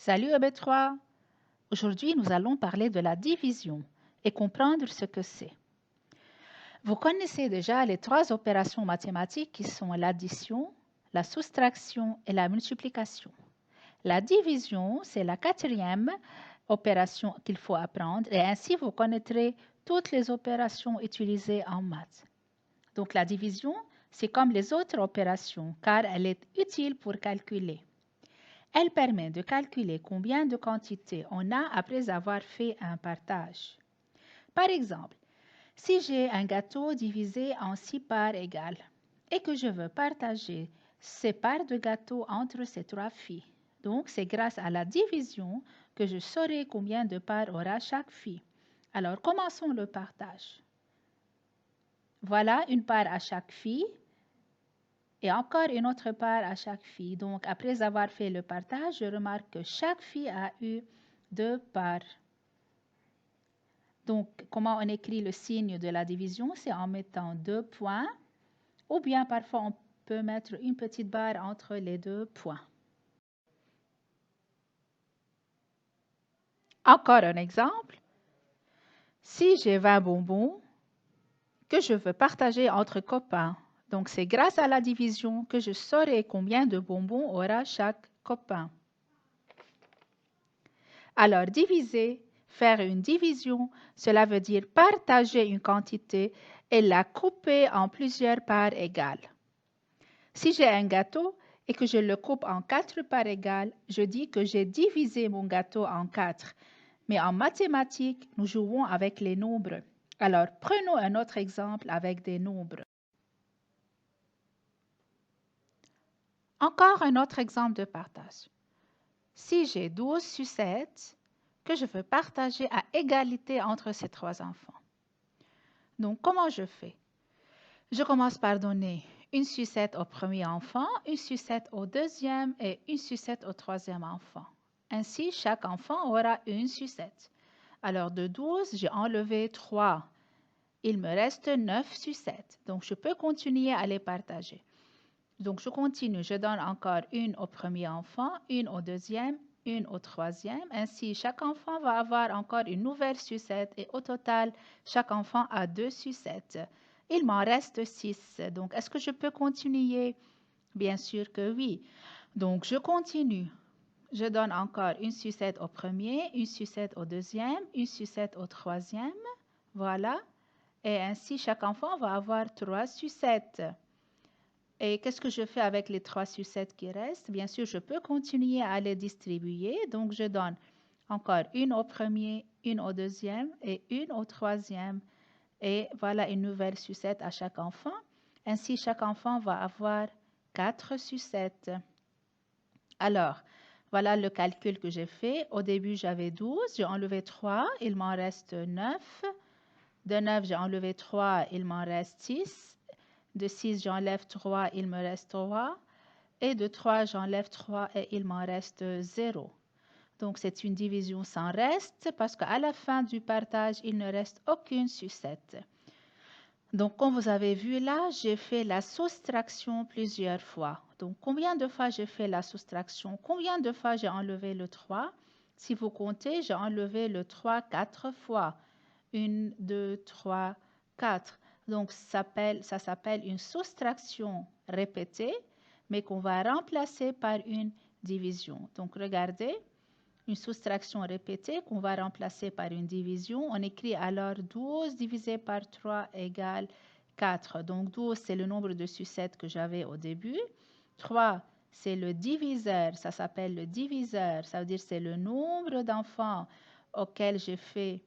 Salut EB3! Aujourd'hui, nous allons parler de la division et comprendre ce que c'est. Vous connaissez déjà les trois opérations mathématiques qui sont l'addition, la soustraction et la multiplication. La division, c'est la quatrième opération qu'il faut apprendre et ainsi vous connaîtrez toutes les opérations utilisées en maths. Donc la division, c'est comme les autres opérations car elle est utile pour calculer. Elle permet de calculer combien de quantités on a après avoir fait un partage. Par exemple, si j'ai un gâteau divisé en 6 parts égales et que je veux partager ces parts de gâteau entre ces 3 filles, donc c'est grâce à la division que je saurai combien de parts aura chaque fille. Alors commençons le partage. Voilà une part à chaque fille. Et encore une autre part à chaque fille. Donc, après avoir fait le partage, je remarque que chaque fille a eu 2 parts. Donc, comment on écrit le signe de la division? C'est en mettant 2 points, ou bien parfois on peut mettre une petite barre entre les 2 points. Encore un exemple. Si j'ai 20 bonbons que je veux partager entre copains, donc c'est grâce à la division que je saurai combien de bonbons aura chaque copain. Alors, diviser, faire une division, cela veut dire partager une quantité et la couper en plusieurs parts égales. Si j'ai un gâteau et que je le coupe en 4 parts égales, je dis que j'ai divisé mon gâteau en 4. Mais en mathématiques, nous jouons avec les nombres. Alors, prenons un autre exemple avec des nombres. Encore un autre exemple de partage. Si j'ai 12 sucettes que je veux partager à égalité entre ces 3 enfants. Donc, comment je fais? Je commence par donner une sucette au premier enfant, une sucette au deuxième et une sucette au troisième enfant. Ainsi, chaque enfant aura une sucette. Alors, de 12, j'ai enlevé 3. Il me reste 9 sucettes. Donc, je peux continuer à les partager. Donc, je continue. Je donne encore une au premier enfant, une au deuxième, une au troisième. Ainsi, chaque enfant va avoir encore une nouvelle sucette et au total, chaque enfant a 2 sucettes. Il m'en reste 6. Donc, est-ce que je peux continuer? Bien sûr que oui. Donc, je continue. Je donne encore une sucette au premier, une sucette au deuxième, une sucette au troisième. Voilà. Et ainsi, chaque enfant va avoir 3 sucettes. Et qu'est-ce que je fais avec les 3 sucettes qui restent? Bien sûr, je peux continuer à les distribuer. Donc, je donne encore une au premier, une au deuxième et une au troisième. Et voilà une nouvelle sucette à chaque enfant. Ainsi, chaque enfant va avoir 4 sucettes. Alors, voilà le calcul que j'ai fait. Au début, j'avais 12. J'ai enlevé 3. Il m'en reste 9. De 9, j'ai enlevé 3. Il m'en reste 6. De 6, j'enlève 3, il me reste 3. Et de 3, j'enlève 3 et il m'en reste 0. Donc, c'est une division sans reste parce qu'à la fin du partage, il ne reste aucune sucette. Donc, comme vous avez vu là, j'ai fait la soustraction plusieurs fois. Donc, combien de fois j'ai fait la soustraction? Combien de fois j'ai enlevé le 3? Si vous comptez, j'ai enlevé le 3 4 fois. 1, 2, 3, 4. Donc, ça s'appelle une soustraction répétée, mais qu'on va remplacer par une division. Donc, regardez, une soustraction répétée qu'on va remplacer par une division. On écrit alors 12 divisé par 3 égale 4. Donc, 12, c'est le nombre de sucettes que j'avais au début. 3, c'est le diviseur. Ça s'appelle le diviseur. Ça veut dire c'est le nombre d'enfants auquel j'ai fait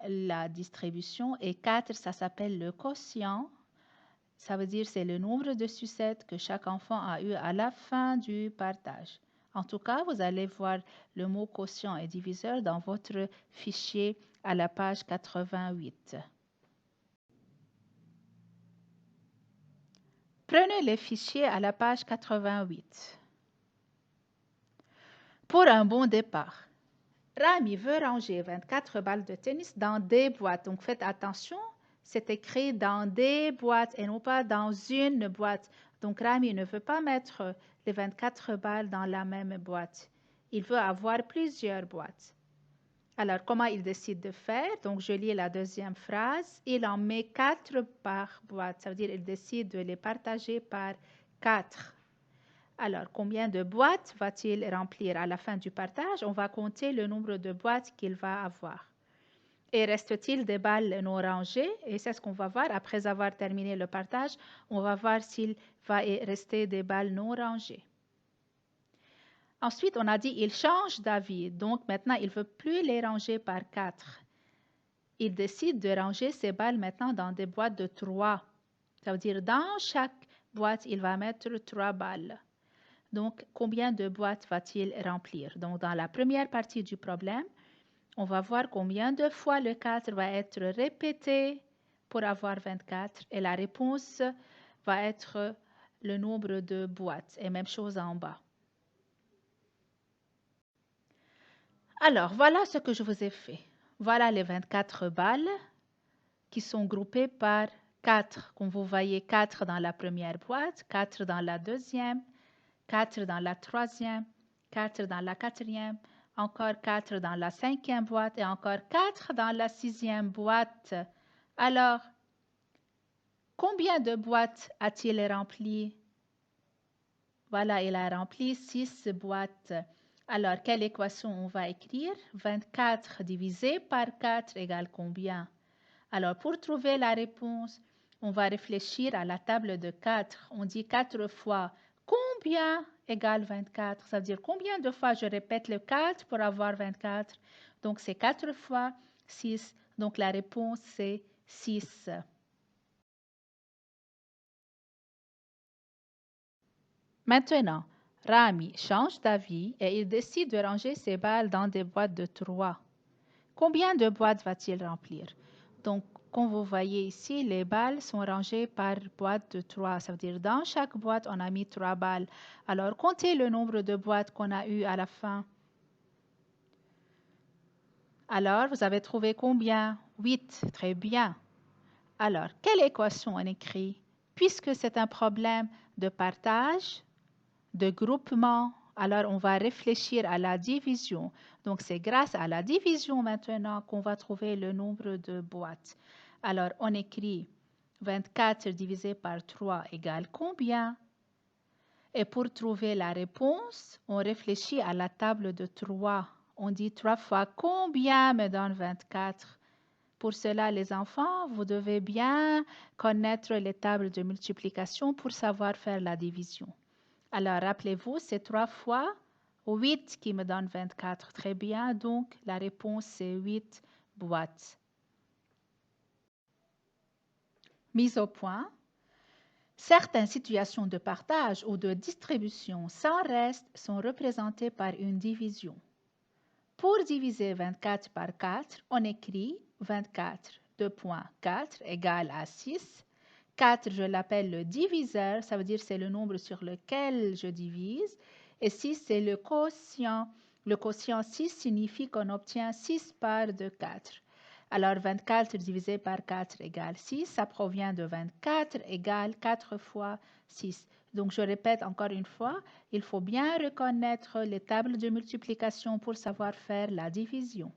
la distribution. Et 4, ça s'appelle le quotient. Ça veut dire c'est le nombre de sucettes que chaque enfant a eu à la fin du partage. En tout cas, vous allez voir le mot quotient et diviseur dans votre fichier à la page 88. Prenez le fichier à la page 88. Pour un bon départ, Rami veut ranger 24 balles de tennis dans des boîtes. Donc, faites attention, c'est écrit dans des boîtes et non pas dans une boîte. Donc, Rami ne veut pas mettre les 24 balles dans la même boîte. il veut avoir plusieurs boîtes. Alors, comment il décide de faire? Donc, je lis la deuxième phrase. Il en met 4 par boîte. Ça veut dire qu'il décide de les partager par 4. Alors, combien de boîtes va-t-il remplir à la fin du partage? On va compter le nombre de boîtes qu'il va avoir. Et reste-t-il des balles non rangées? Et c'est ce qu'on va voir. Après avoir terminé le partage, on va voir s'il va rester des balles non rangées. Ensuite, on a dit il change d'avis. Donc, maintenant, il ne veut plus les ranger par 4. Il décide de ranger ses balles maintenant dans des boîtes de 3. Ça veut dire dans chaque boîte, il va mettre 3 balles. Donc, combien de boîtes va-t-il remplir? Donc, dans la première partie du problème, on va voir combien de fois le 4 va être répété pour avoir 24. Et la réponse va être le nombre de boîtes. Et même chose en bas. Alors, voilà ce que je vous ai fait. Voilà les 24 balles qui sont groupées par 4. Comme vous voyez, 4 dans la première boîte, 4 dans la deuxième, 4 dans la troisième, 4 dans la quatrième, encore 4 dans la cinquième boîte et encore 4 dans la sixième boîte. Alors, combien de boîtes a-t-il rempli? Voilà, il a rempli 6 boîtes. Alors, quelle équation on va écrire? 24 divisé par 4 égale combien? Alors, pour trouver la réponse, on va réfléchir à la table de 4. On dit 4 fois combien égale 24? Ça veut dire combien de fois je répète le 4 pour avoir 24? Donc, c'est 4 fois 6. Donc, la réponse, c'est 6. Maintenant, Rami change d'avis et il décide de ranger ses balles dans des boîtes de 3. Combien de boîtes va-t-il remplir? Donc, comme vous voyez ici, les balles sont rangées par boîte de 3. Ça veut dire dans chaque boîte, on a mis 3 balles. Alors, comptez le nombre de boîtes qu'on a eues à la fin. Alors, vous avez trouvé combien? 8. Très bien. Alors, quelle équation on écrit? Puisque c'est un problème de partage, de groupement, alors on va réfléchir à la division. Donc, c'est grâce à la division maintenant qu'on va trouver le nombre de boîtes. Alors, on écrit 24 divisé par 3 égale combien? Et pour trouver la réponse, on réfléchit à la table de 3. On dit 3 fois combien me donne 24? Pour cela, les enfants, vous devez bien connaître les tables de multiplication pour savoir faire la division. Alors, rappelez-vous, c'est 3 fois 8 qui me donne 24. Très bien, donc la réponse, c'est 8 boîtes. Mise au point. Certaines situations de partage ou de distribution sans reste sont représentées par une division. Pour diviser 24 par 4, on écrit 24, 2.4 égale à 6. 4, je l'appelle le diviseur, ça veut dire c'est le nombre sur lequel je divise. Et 6, c'est le quotient. Le quotient 6 signifie qu'on obtient 6 parts de 4. Alors, 24 divisé par 4 égale 6. Ça provient de 24 égale 4 fois 6. Donc, je répète encore une fois, il faut bien reconnaître les tables de multiplication pour savoir faire la division.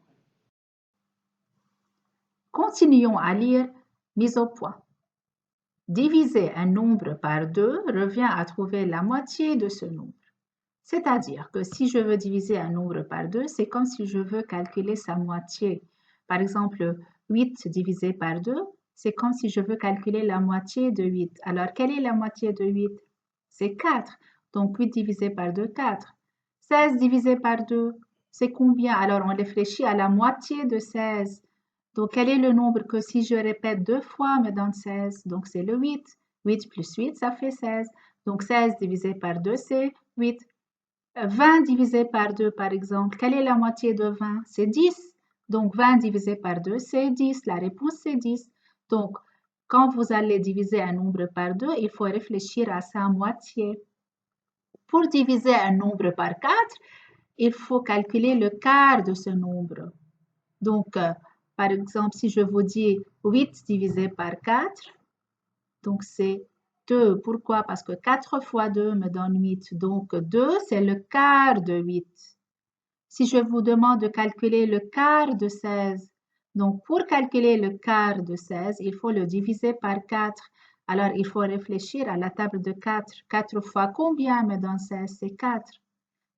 Continuons à lire mise au point. Diviser un nombre par 2 revient à trouver la moitié de ce nombre. C'est-à-dire que si je veux diviser un nombre par 2, c'est comme si je veux calculer sa moitié. Par exemple, 8 divisé par 2, c'est comme si je veux calculer la moitié de 8. Alors, quelle est la moitié de 8? C'est 4. Donc, 8 divisé par 2, 4. 16 divisé par 2, c'est combien? Alors, on réfléchit à la moitié de 16. Donc, quel est le nombre que si je répète 2 fois me donne 16? Donc, c'est le 8. 8 plus 8, ça fait 16. Donc, 16 divisé par 2, c'est 8. 20 divisé par 2, par exemple, quelle est la moitié de 20? C'est 10. Donc, 20 divisé par 2, c'est 10. La réponse, c'est 10. Donc, quand vous allez diviser un nombre par 2, il faut réfléchir à sa moitié. Pour diviser un nombre par 4, il faut calculer le quart de ce nombre. Donc, par exemple, si je vous dis 8 divisé par 4, donc c'est 2. Pourquoi? Parce que 4 fois 2 me donne 8. Donc, 2, c'est le quart de 8. Si je vous demande de calculer le quart de 16, donc pour calculer le quart de 16, il faut le diviser par 4. Alors, il faut réfléchir à la table de 4. 4 fois combien me donne 16? C'est 4.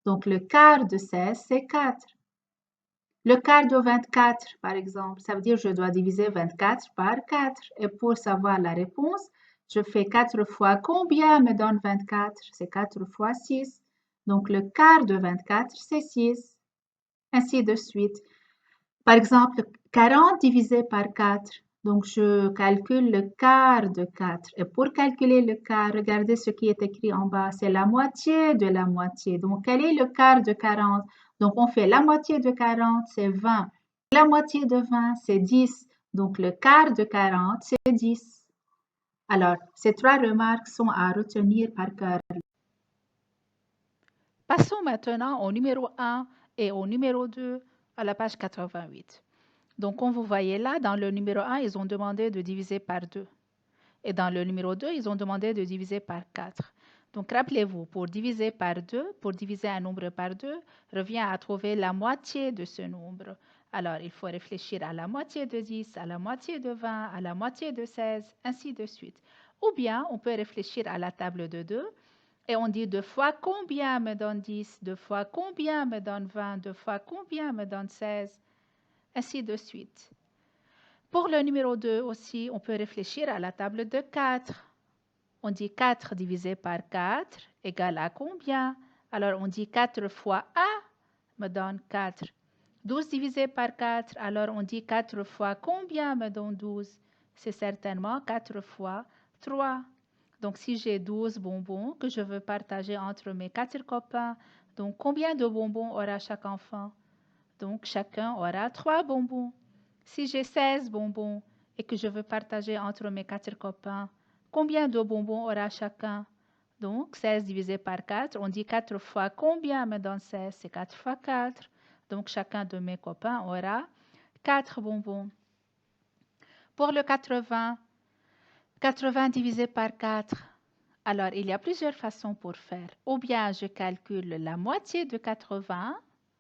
Donc, le quart de 16, c'est 4. Le quart de 24, par exemple, ça veut dire que je dois diviser 24 par 4. Et pour savoir la réponse, je fais 4 fois combien me donne 24? C'est 4 fois 6. Donc, le quart de 24, c'est 6. Ainsi de suite. Par exemple, 40 divisé par 4. Donc, je calcule le quart de 4. Et pour calculer le quart, regardez ce qui est écrit en bas. C'est la moitié de la moitié. Donc, quel est le quart de 40? Donc, on fait la moitié de 40, c'est 20. La moitié de 20, c'est 10. Donc, le quart de 40, c'est 10. Alors, ces trois remarques sont à retenir par cœur. Passons maintenant au numéro 1 et au numéro 2 à la page 88. Donc, comme vous voyez là, dans le numéro 1, ils ont demandé de diviser par 2. Et dans le numéro 2, ils ont demandé de diviser par 4. Donc, rappelez-vous, pour diviser par 2, pour diviser un nombre par 2, revient à trouver la moitié de ce nombre. Alors, il faut réfléchir à la moitié de 10, à la moitié de 20, à la moitié de 16, ainsi de suite. Ou bien, on peut réfléchir à la table de 2 et on dit 2 fois combien me donne 10, 2 fois combien me donne 20, 2 fois combien me donne 16, ainsi de suite. Pour le numéro 2 aussi, on peut réfléchir à la table de 4. On dit 4 divisé par 4 égale à combien? Alors, on dit 4 fois 1 me donne 4. 12 divisé par 4, alors on dit 4 fois combien me donne 12? C'est certainement 4 fois 3. Donc, si j'ai 12 bonbons que je veux partager entre mes 4 copains, donc combien de bonbons aura chaque enfant? Donc, chacun aura 3 bonbons. Si j'ai 16 bonbons et que je veux partager entre mes 4 copains, combien de bonbons aura chacun? Donc, 16 divisé par 4, on dit 4 fois combien me donne 16? C'est 4 fois 4. Donc, chacun de mes copains aura 4 bonbons. Pour le 80, 80 divisé par 4. Alors, il y a plusieurs façons pour faire. Ou bien, je calcule la moitié de 80,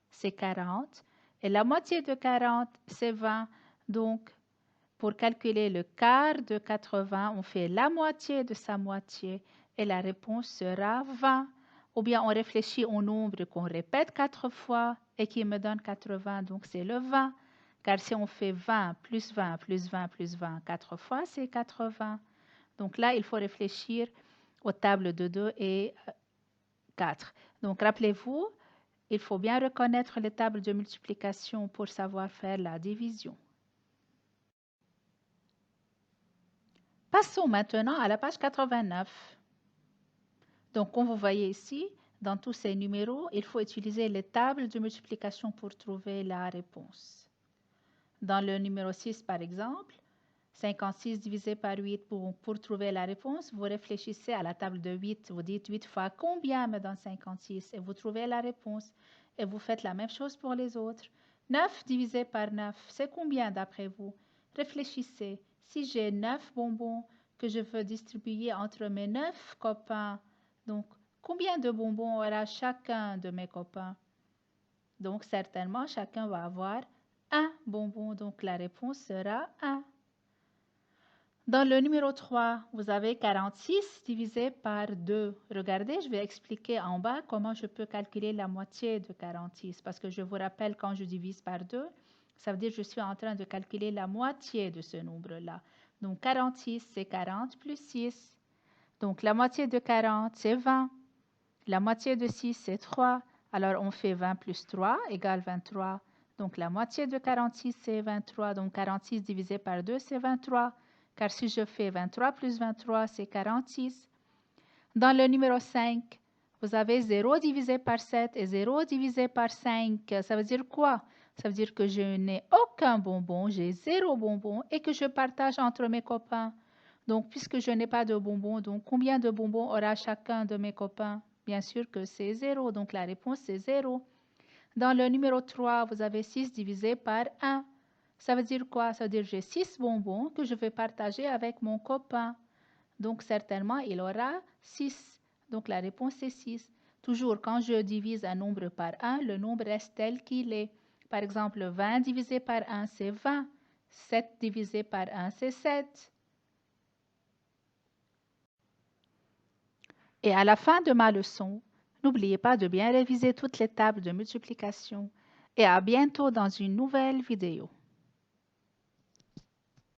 c'est 40. Et la moitié de 40, c'est 20. Donc, pour calculer le quart de 80, on fait la moitié de sa moitié et la réponse sera 20. Ou bien on réfléchit au nombre qu'on répète 4 fois et qui me donne 80, donc c'est le 20. Car si on fait 20 plus 20 plus 20 plus 20 4 fois, c'est 80. Donc là, il faut réfléchir aux tables de 2 et 4. Donc rappelez-vous, il faut bien reconnaître les tables de multiplication pour savoir faire la division. Passons maintenant à la page 89. Donc, comme vous voyez ici, dans tous ces numéros, il faut utiliser les tables de multiplication pour trouver la réponse. Dans le numéro 6, par exemple, 56 divisé par 8, pour trouver la réponse, vous réfléchissez à la table de 8. Vous dites 8 fois combien me donne 56 et vous trouvez la réponse. Et vous faites la même chose pour les autres. 9 divisé par 9, c'est combien d'après vous? Réfléchissez. Si j'ai 9 bonbons que je veux distribuer entre mes 9 copains, donc combien de bonbons aura chacun de mes copains? Donc certainement, chacun va avoir un bonbon. Donc la réponse sera 1. Dans le numéro 3, vous avez 46 divisé par 2. Regardez, je vais expliquer en bas comment je peux calculer la moitié de 46. Parce que je vous rappelle, quand je divise par 2, ça veut dire que je suis en train de calculer la moitié de ce nombre-là. Donc 46, c'est 40 plus 6. Donc la moitié de 40, c'est 20. La moitié de 6, c'est 3. Alors on fait 20 plus 3 égale 23. Donc la moitié de 46, c'est 23. Donc 46 divisé par 2, c'est 23. Car si je fais 23 plus 23, c'est 46. Dans le numéro 5, vous avez 0 divisé par 7 et 0 divisé par 5. Ça veut dire quoi? Ça veut dire que je n'ai aucun bonbon, j'ai 0 bonbon et que je partage entre mes copains. Donc, puisque je n'ai pas de bonbons, donc combien de bonbons aura chacun de mes copains? Bien sûr que c'est 0, donc la réponse c'est 0. Dans le numéro 3, vous avez 6 divisé par 1. Ça veut dire quoi? Ça veut dire que j'ai 6 bonbons que je vais partager avec mon copain. Donc, certainement, il aura 6. Donc, la réponse est 6. Toujours, quand je divise un nombre par 1, le nombre reste tel qu'il est. Par exemple, 20 divisé par 1, c'est 20. 7 divisé par 1, c'est 7. Et à la fin de ma leçon, n'oubliez pas de bien réviser toutes les tables de multiplication. Et à bientôt dans une nouvelle vidéo.